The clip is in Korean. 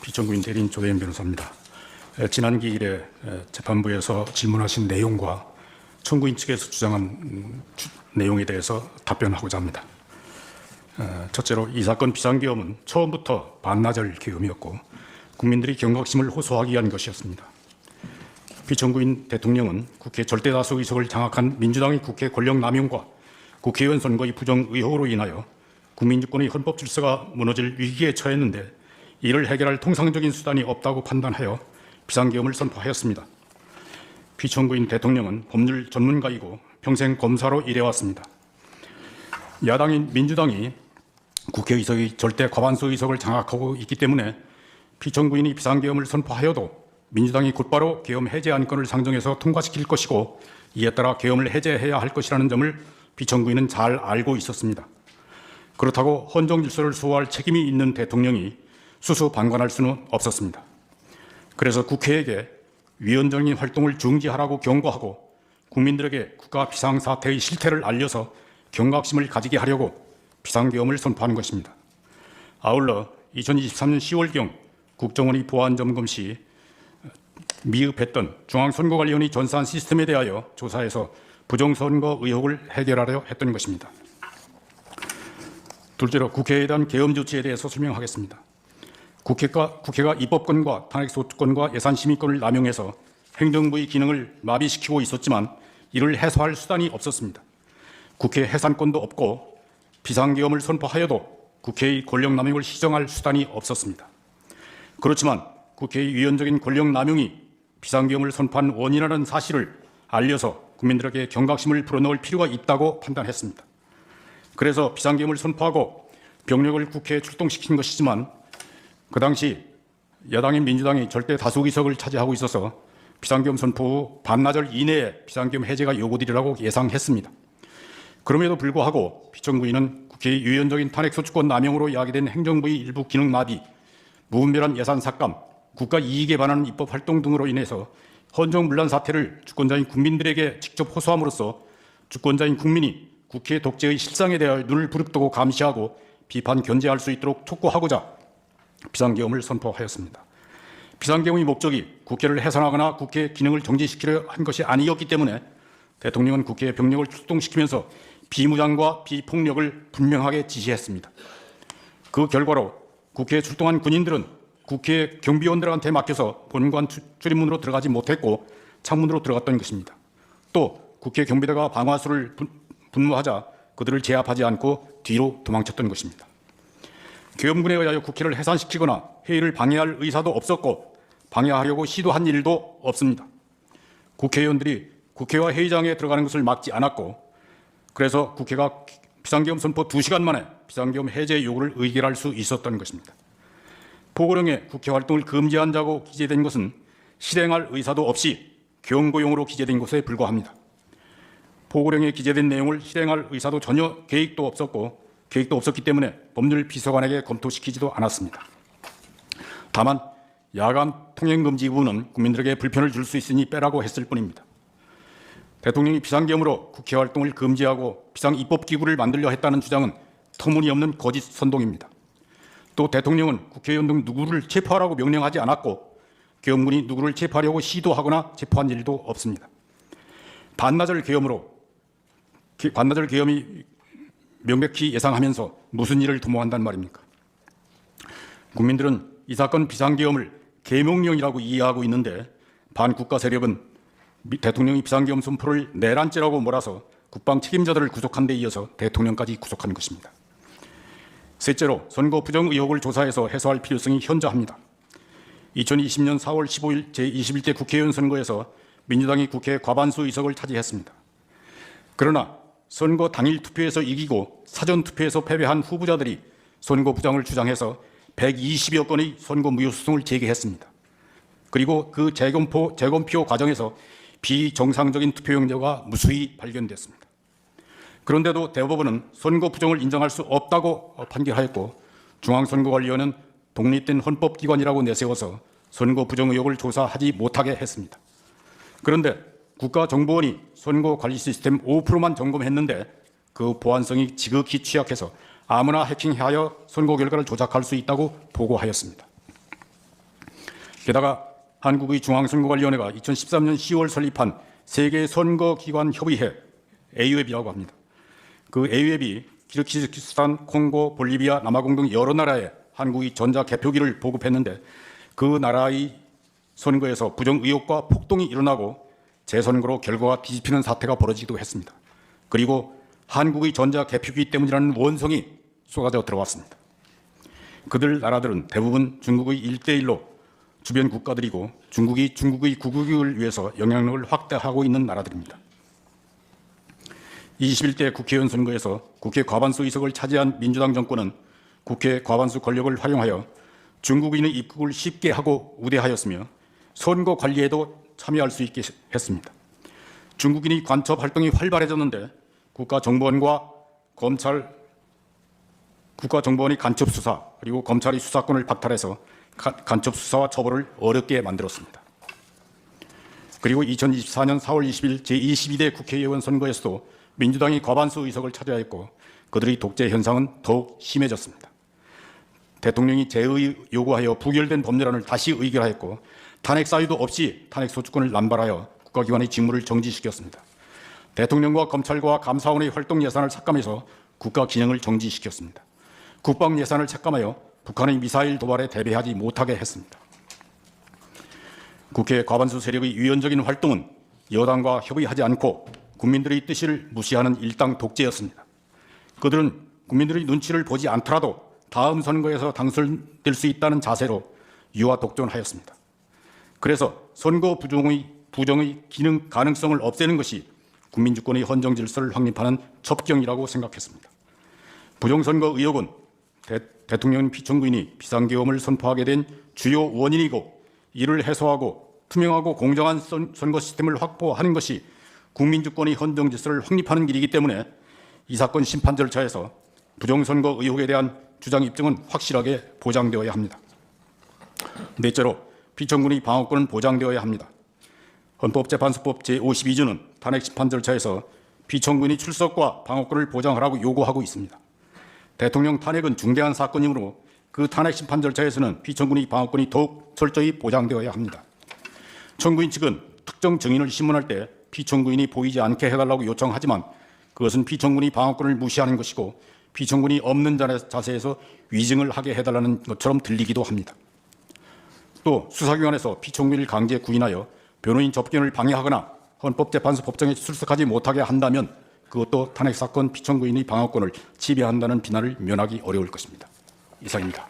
피청구인 대리인 조대현 변호사입니다. 지난 기일에 재판부에서 질문하신 내용과 청구인 측에서 주장한 내용에 대해서 답변하고자 합니다. 첫째로 이 사건 비상계엄은 처음부터 반나절 계엄이었고 국민들이 경각심을 호소하기 위한 것이었습니다. 피청구인 대통령은 국회 절대다수 의석을 장악한 민주당의 국회 권력남용과 국회의원 선거의 부정 의혹으로 인하여 국민주권의 헌법 질서가 무너질 위기에 처했는데 이를 해결할 통상적인 수단이 없다고 판단하여 비상계엄을 선포하였습니다. 피청구인 대통령은 법률 전문가이고 평생 검사로 일해왔습니다. 야당인 민주당이 국회의석의 절대 과반수 의석을 장악하고 있기 때문에 피청구인이 비상계엄을 선포하여도 민주당이 곧바로 계엄 해제 안건을 상정해서 통과시킬 것이고 이에 따라 계엄을 해제해야 할 것이라는 점을 피청구인은 잘 알고 있었습니다. 그렇다고 헌정 질서를 수호할 책임이 있는 대통령이 수수방관할 수는 없었습니다. 그래서 국회에게 위헌적인 활동을 중지하라고 경고하고 국민들에게 국가 비상사태의 실태를 알려서 경각심을 가지게 하려고 비상계엄을 선포한 것입니다. 아울러 2023년 10월경 국정원이 보안점검 시 미흡했던 중앙선거관리위원회 전산 시스템에 대하여 조사해서 부정선거 의혹을 해결하려 했던 것입니다. 둘째로 국회에 대한 계엄 조치에 대해서 설명하겠습니다. 국회가 입법권과 탄핵소추권과 예산심의권을 남용해서 행정부의 기능을 마비시키고 있었지만 이를 해소할 수단이 없었습니다. 국회 해산권도 없고 비상계엄을 선포하여도 국회의 권력남용을 시정할 수단이 없었습니다. 그렇지만 국회의 위헌적인 권력남용이 비상계엄을 선포한 원인이라는 사실을 알려서 국민들에게 경각심을 불어넣을 필요가 있다고 판단했습니다. 그래서 비상계엄을 선포하고 병력을 국회에 출동시킨 것이지만 그 당시 야당인 민주당이 절대 다수 의석을 차지하고 있어서 비상계엄 선포 후 반나절 이내에 비상계엄 해제가 요구되리라고 예상했습니다. 그럼에도 불구하고 피청구인은 국회의 유연적인 탄핵소추권 남용으로 야기된 행정부의 일부 기능 마비, 무분별한 예산 삭감, 국가 이익에 반하는 입법 활동 등으로 인해서 헌정문란 사태를 주권자인 국민들에게 직접 호소함으로써 주권자인 국민이 국회 독재의 실상에 대하여 눈을 부릅뜨고 감시하고 비판 견제할 수 있도록 촉구하고자 비상계엄을 선포하였습니다. 비상계엄의 목적이 국회를 해산하거나 국회 기능을 정지시키려 한 것이 아니었기 때문에 대통령은 국회에 병력을 출동시키면서 비무장과 비폭력을 분명하게 지시했습니다. 그 결과로 국회에 출동한 군인들은 국회 경비원들한테 맡겨서 본관 출입문으로 들어가지 못했고 창문으로 들어갔던 것입니다. 또 국회 경비대가 방화수를 분무하자 그들을 제압하지 않고 뒤로 도망쳤던 것입니다. 계엄군에 의하여 국회를 해산시키거나 회의를 방해할 의사도 없었고 방해하려고 시도한 일도 없습니다. 국회의원들이 국회와 회의장에 들어가는 것을 막지 않았고 그래서 국회가 비상계엄 선포 2시간 만에 비상계엄 해제 요구를 의결할 수 있었던 것입니다. 포고령에 국회 활동을 금지한다고 기재된 것은 실행할 의사도 없이 경고용으로 기재된 것에 불과합니다. 포고령에 기재된 내용을 실행할 의사도 전혀 계획도 없었기 때문에 법률 비서관에게 검토시키지도 않았습니다. 다만 야간 통행금지 부분은 국민들에게 불편을 줄 수 있으니 빼라고 했을 뿐입니다. 대통령이 비상계엄으로 국회 활동을 금지하고 비상입법기구를 만들려 했다는 주장은 터무니없는 거짓 선동입니다. 또 대통령은 국회의원 등 누구를 체포하라고 명령하지 않았고 계엄군이 누구를 체포하려고 시도하거나 체포한 일도 없습니다. 반나절 계엄이 명백히 예상하면서 무슨 일을 도모한단 말입니까? 국민들은 이 사건 비상계엄을 계명령이라고 이해하고 있는데 반국가 세력은 대통령이 비상계엄 선포를 내란죄라고 몰아서 국방 책임자들을 구속한 데 이어서 대통령까지 구속한 것입니다. 셋째로 선거 부정 의혹을 조사해서 해소할 필요성이 현저합니다. 2020년 4월 15일 제21대 국회의원 선거에서 민주당이 국회 과반수 의석을 차지했습니다. 그러나 선거 당일 투표에서 이기고 사전 투표에서 패배한 후보자들이 선거 부정을 주장해서 120여 건의 선거 무효소송을 제기했습니다. 그리고 그 재검표 과정에서 비정상적인 투표용지가 무수히 발견됐습니다. 그런데도 대법원은 선거 부정을 인정할 수 없다고 판결하였고 중앙선거관리위원회는 독립된 헌법기관이라고 내세워서 선거 부정 의혹을 조사하지 못하게 했습니다. 그런데 국가정보원이 선거관리 시스템 5%만 점검했는데 그 보안성이 지극히 취약해서 아무나 해킹하여 선거 결과를 조작할 수 있다고 보고하였습니다. 게다가 한국의 중앙선거관리위원회가 2013년 10월 설립한 세계선거기관협의회 AU협이라고 합니다. 그 AU협이 키르기즈스탄, 콩고, 볼리비아, 남아공 등 여러 나라에 한국이 전자개표기를 보급했는데 그 나라의 선거에서 부정 의혹과 폭동이 일어나고 재선거로 결과가 뒤집히는 사태가 벌어지기도 했습니다. 그리고 한국의 전자개표기 때문이라는 원성이 쏟아져 들어왔습니다. 그들 나라들은 대부분 중국의 1대1로 주변 국가들이고 중국이 중국의 국익을 위해서 영향력을 확대하고 있는 나라들입니다. 21대 국회의원 선거에서 국회 과반수 의석을 차지한 민주당 정권은 국회 과반수 권력을 활용하여 중국인의 입국을 쉽게 하고 우대하였으며 선거 관리에도 참여할 수 있게 했습니다. 중국인의 간첩 활동이 활발해졌는데 국가정보원이 간첩 수사 그리고 검찰의 수사권을 박탈해서 간첩 수사와 처벌을 어렵게 만들었습니다. 그리고 2024년 4월 20일 제22대 국회의원 선거에서도 민주당이 과반수 의석을 차지하였고 그들의 독재 현상은 더욱 심해졌습니다. 대통령이 재의 요구하여 부결된 법률안을 다시 의결하였고 탄핵 사유도 없이 탄핵 소추권을 남발하여 국가기관의 직무를 정지시켰습니다. 대통령과 검찰과 감사원의 활동 예산을 삭감해서 국가 기능을 정지시켰습니다. 국방 예산을 삭감하여 북한의 미사일 도발에 대비하지 못하게 했습니다. 국회 과반수 세력의 위헌적인 활동은 여당과 협의하지 않고 국민들의 뜻을 무시하는 일당 독재였습니다. 그들은 국민들의 눈치를 보지 않더라도 다음 선거에서 당선될 수 있다는 자세로 유화 독존하였습니다. 그래서 선거 부정의 기능 가능성을 없애는 것이 국민주권의 헌정 질서를 확립하는 접경이라고 생각했습니다. 부정선거 의혹은 대통령 피청구인이 비상계엄을 선포하게 된 주요 원인이고 이를 해소하고 투명하고 공정한 선거 시스템을 확보하는 것이 국민주권의 헌정 질서를 확립하는 길이기 때문에 이 사건 심판 절차에서 부정선거 의혹에 대한 주장 입증은 확실하게 보장되어야 합니다. 넷째로 피청구인의 방어권은 보장되어야 합니다. 헌법재판소법 제52조는 탄핵 심판 절차에서 피청구인의 출석과 방어권을 보장하라고 요구하고 있습니다. 대통령 탄핵은 중대한 사건이므로 그 탄핵 심판 절차에서는 피청구인의 방어권이 더욱 철저히 보장되어야 합니다. 청구인 측은 특정 증인을 신문할 때 피청구인이 보이지 않게 해달라고 요청하지만 그것은 피청구인의 방어권을 무시하는 것이고 피청구인이 없는 자세에서 위증을 하게 해달라는 것처럼 들리기도 합니다. 또 수사기관에서 피청구인을 강제 구인하여 변호인 접견을 방해하거나 헌법재판소 법정에 출석하지 못하게 한다면 그것도 탄핵사건 피청구인의 방어권을 침해한다는 비난을 면하기 어려울 것입니다. 이상입니다.